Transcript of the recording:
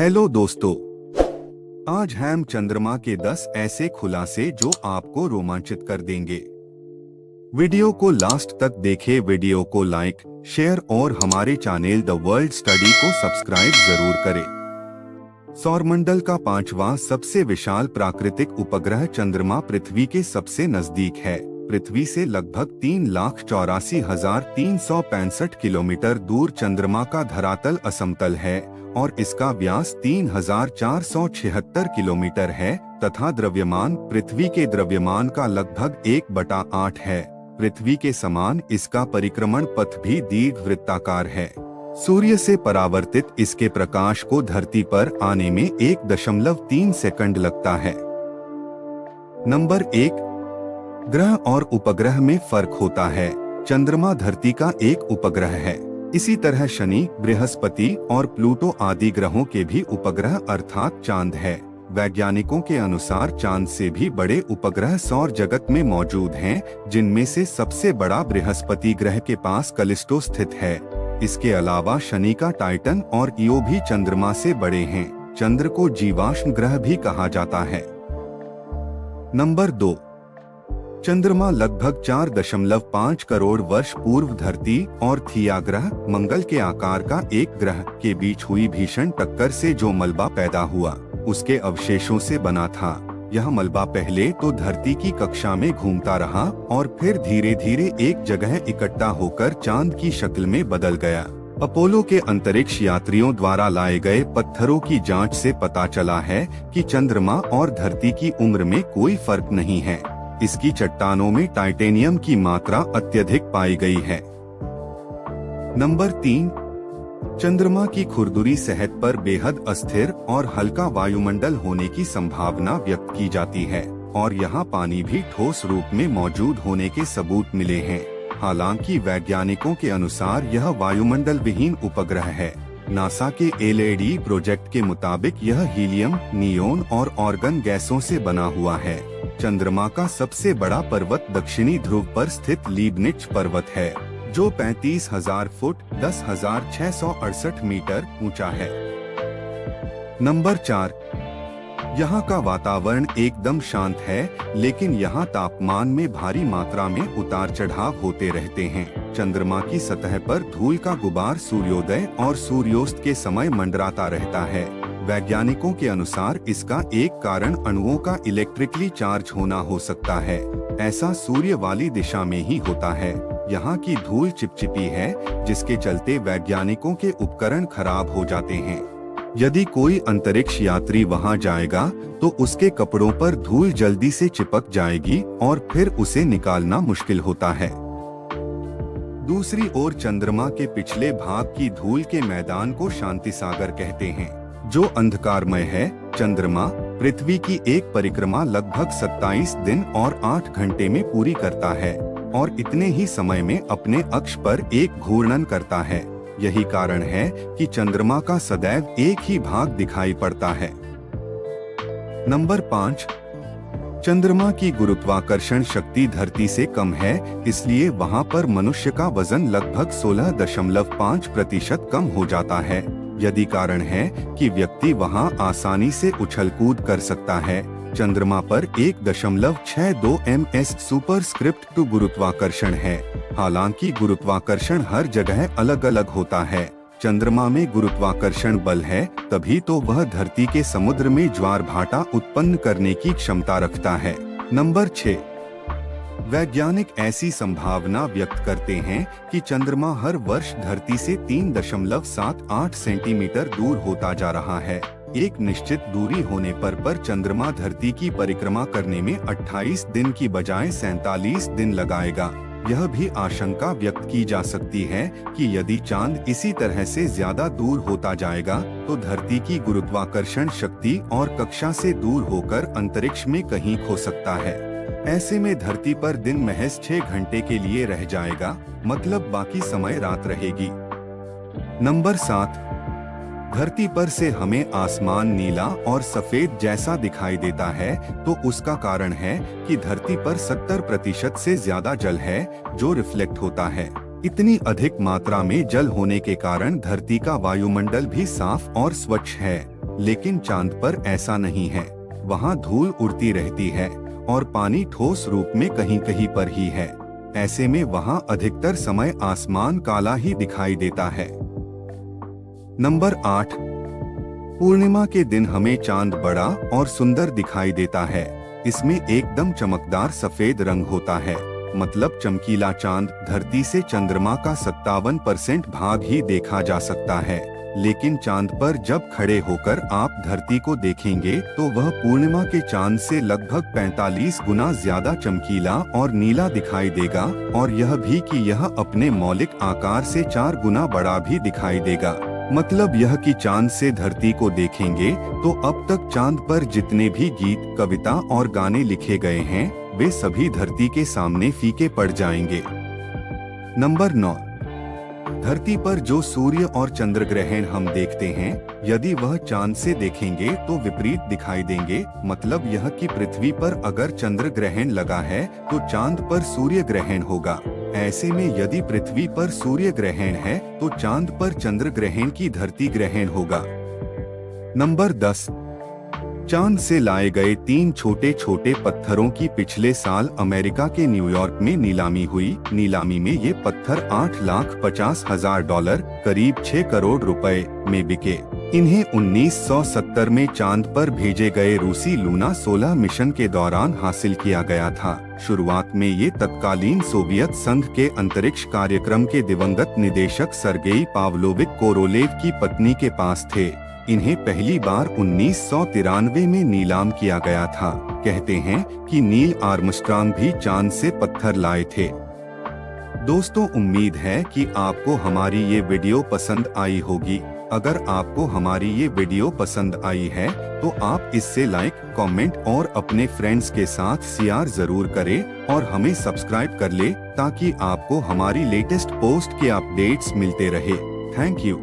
Hello दोस्तों, आज हम चंद्रमा के 10 ऐसे खुलासे जो आपको रोमांचित कर देंगे। वीडियो को लास्ट तक देखें, वीडियो को लाइक, शेयर और हमारे चैनल द वर्ल्ड स्टडी को सब्सक्राइब जरूर करें। सौरमंडल का 5वां सबसे विशाल प्राकृतिक उपग्रह चंद्रमा पृथ्वी के सबसे नजदीक है। पृथ्वी से लगभग 3,84,365 किलोमीटर दूर चंद्रमा का धरातल असमतल है और इसका व्यास 3,476 किलोमीटर है तथा द्रव्यमान पृथ्वी के द्रव्यमान का लगभग 1/8 है। पृथ्वी के समान इसका परिक्रमण पथ भी दीर्घवृत्ताकार है। सूर्य से परावर्तित इसके प्रकाश को धरती पर आने में 1.3 सेकंड लगता है। नंबर 1, ग्रह और उपग्रह में फर्क होता है। चंद्रमा धरती का एक उपग्रह है। इसी तरह शनि, बृहस्पति और प्लूटो आदि ग्रहों के भी उपग्रह अर्थात चांद है। वैज्ञानिकों के अनुसार चांद से भी बड़े उपग्रह सौर जगत में मौजूद हैं, जिनमें से सबसे बड़ा बृहस्पति ग्रह के पास कलिस्टो स्थित है। इसके अलावा शनि का टाइटन और ईओ भी चंद्रमा से बड़े हैं। चंद्र को जीवाश्म ग्रह भी कहा जाता है। नंबर 2, चंद्रमा लगभग 4.5 करोड़ वर्ष पूर्व धरती और थिया ग्रह मंगल के आकार का एक ग्रह के बीच हुई भीषण टक्कर से जो मलबा पैदा हुआ, उसके अवशेषों से बना था। यह मलबा पहले तो धरती की कक्षा में घूमता रहा और फिर धीरे धीरे एक जगह इकट्ठा होकर चांद की शक्ल में बदल गया। अपोलो के अंतरिक्ष यात्रियों द्वारा लाए गए पत्थरों की जांच से पता चला है कि चंद्रमा और धरती की उम्र में कोई फर्क नहीं है। इसकी चट्टानों में टाइटेनियम की मात्रा अत्यधिक पाई गई है। नंबर 3, चंद्रमा की खुरदुरी सतह पर बेहद अस्थिर और हल्का वायुमंडल होने की संभावना व्यक्त की जाती है और यहाँ पानी भी ठोस रूप में मौजूद होने के सबूत मिले हैं। हालांकि वैज्ञानिकों के अनुसार यह वायुमंडल विहीन उपग्रह है। नासा के एलईडी प्रोजेक्ट के मुताबिक यह हीलियम, नियोन और आर्गन गैसों से बना हुआ है। चंद्रमा का सबसे बड़ा पर्वत दक्षिणी ध्रुव पर स्थित लीबनिट्ज पर्वत है, जो 35,000 फुट 10,668 मीटर ऊंचा है। नंबर 4, यहाँ का वातावरण एकदम शांत है, लेकिन यहाँ तापमान में भारी मात्रा में उतार चढ़ाव होते रहते हैं। चंद्रमा की सतह पर धूल का गुबार सूर्योदय और सूर्यास्त के समय मंडराता रहता है। वैज्ञानिकों के अनुसार इसका एक कारण अणुओं का इलेक्ट्रिकली चार्ज होना हो सकता है। ऐसा सूर्य वाली दिशा में ही होता है। यहाँ की धूल चिपचिपी है, जिसके चलते वैज्ञानिकों के उपकरण खराब हो जाते हैं। यदि कोई अंतरिक्ष यात्री वहां जाएगा तो उसके कपड़ों पर धूल जल्दी से चिपक जाएगी और फिर उसे निकालना मुश्किल होता है। दूसरी ओर चंद्रमा के पिछले भाग की धूल के मैदान को शांति सागर कहते हैं, जो अंधकारमय है। चंद्रमा पृथ्वी की एक परिक्रमा लगभग 27 दिन और 8 घंटे में पूरी करता है और इतने ही समय में अपने अक्ष पर एक घूर्णन करता है। यही कारण है कि चंद्रमा का सदैव एक ही भाग दिखाई पड़ता है। नंबर 5, चंद्रमा की गुरुत्वाकर्षण शक्ति धरती से कम है, इसलिए वहां पर मनुष्य का वजन लगभग 16.5% कम हो जाता है। यदि कारण है कि व्यक्ति वहां आसानी से उछल कूद कर सकता है। चंद्रमा पर 1.62 ms सुपरस्क्रिप्ट 2 गुरुत्वाकर्षण है। हालांकि गुरुत्वाकर्षण हर जगह अलग अलग होता है। चंद्रमा में गुरुत्वाकर्षण बल है, तभी तो वह धरती के समुद्र में ज्वार भाटा उत्पन्न करने की क्षमता रखता है। नंबर 6, वैज्ञानिक ऐसी संभावना व्यक्त करते हैं कि चंद्रमा हर वर्ष धरती से 3.78 सेंटीमीटर दूर होता जा रहा है। एक निश्चित दूरी होने पर चंद्रमा धरती की परिक्रमा करने में 28 दिन की बजाय 47 दिन लगाएगा। यह भी आशंका व्यक्त की जा सकती है कि यदि चांद इसी तरह से ज्यादा दूर होता जाएगा तो धरती की गुरुत्वाकर्षण शक्ति और कक्षा से दूर होकर अंतरिक्ष में कहीं खो सकता है। ऐसे में धरती पर दिन महज 6 घंटे के लिए रह जाएगा, मतलब बाकी समय रात रहेगी। नंबर 7, धरती पर से हमें आसमान नीला और सफेद जैसा दिखाई देता है, तो उसका कारण है कि धरती पर 70% से ज्यादा जल है जो रिफ्लेक्ट होता है। इतनी अधिक मात्रा में जल होने के कारण धरती का वायुमंडल भी साफ और स्वच्छ है, लेकिन चांद पर ऐसा नहीं है। वहाँ धूल उड़ती रहती है और पानी ठोस रूप में कहीं कहीं पर ही है। ऐसे में वहाँ अधिकतर समय आसमान काला ही दिखाई देता है। नंबर 8, पूर्णिमा के दिन हमें चांद बड़ा और सुंदर दिखाई देता है। इसमें एकदम चमकदार सफेद रंग होता है, मतलब चमकीला चांद। धरती से चंद्रमा का 57% भाग ही देखा जा सकता है, लेकिन चांद पर जब खड़े होकर आप धरती को देखेंगे तो वह पूर्णिमा के चांद से लगभग 45 गुना ज्यादा चमकीला और नीला दिखाई देगा, और यह भी कि यह अपने मौलिक आकार से 4 गुना बड़ा भी दिखाई देगा। मतलब यह कि चांद से धरती को देखेंगे तो अब तक चांद पर जितने भी गीत, कविता और गाने लिखे गए हैं वे सभी धरती के सामने फीके पड़ जाएंगे। नंबर 9, धरती पर जो सूर्य और चंद्र ग्रहण हम देखते हैं, यदि वह चांद से देखेंगे तो विपरीत दिखाई देंगे। मतलब यह कि पृथ्वी पर अगर चंद्र ग्रहण लगा है तो चांद पर सूर्य ग्रहण होगा। ऐसे में यदि पृथ्वी पर सूर्य ग्रहण है तो चांद पर चंद्र ग्रहण की धरती ग्रहण होगा। नंबर 10, चांद से लाए गए 3 छोटे छोटे पत्थरों की पिछले साल अमेरिका के न्यूयॉर्क में नीलामी हुई। नीलामी में ये पत्थर $8,50,000 करीब 6 करोड़ रुपए में बिके। इन्हें 1970 में चांद पर भेजे गए रूसी लूना 16 मिशन के दौरान हासिल किया गया था। शुरुआत में ये तत्कालीन सोवियत संघ के अंतरिक्ष कार्यक्रम के दिवंगत निदेशक सर्गेई पावलोविच कोरोलेव की पत्नी के पास थे। इन्हें पहली बार 1993 में नीलाम किया गया था। कहते हैं कि नील आर्मस्ट्रांग भी चांद से पत्थर लाए थे। दोस्तों, उम्मीद है कि आपको हमारी ये वीडियो पसंद आई होगी। अगर आपको हमारी ये वीडियो पसंद आई है तो आप इससे लाइक, कमेंट और अपने फ्रेंड्स के साथ शेयर जरूर करें और हमें सब्सक्राइब कर ले ताकि आपको हमारी लेटेस्ट पोस्ट के अपडेट्स मिलते रहे। Thank you.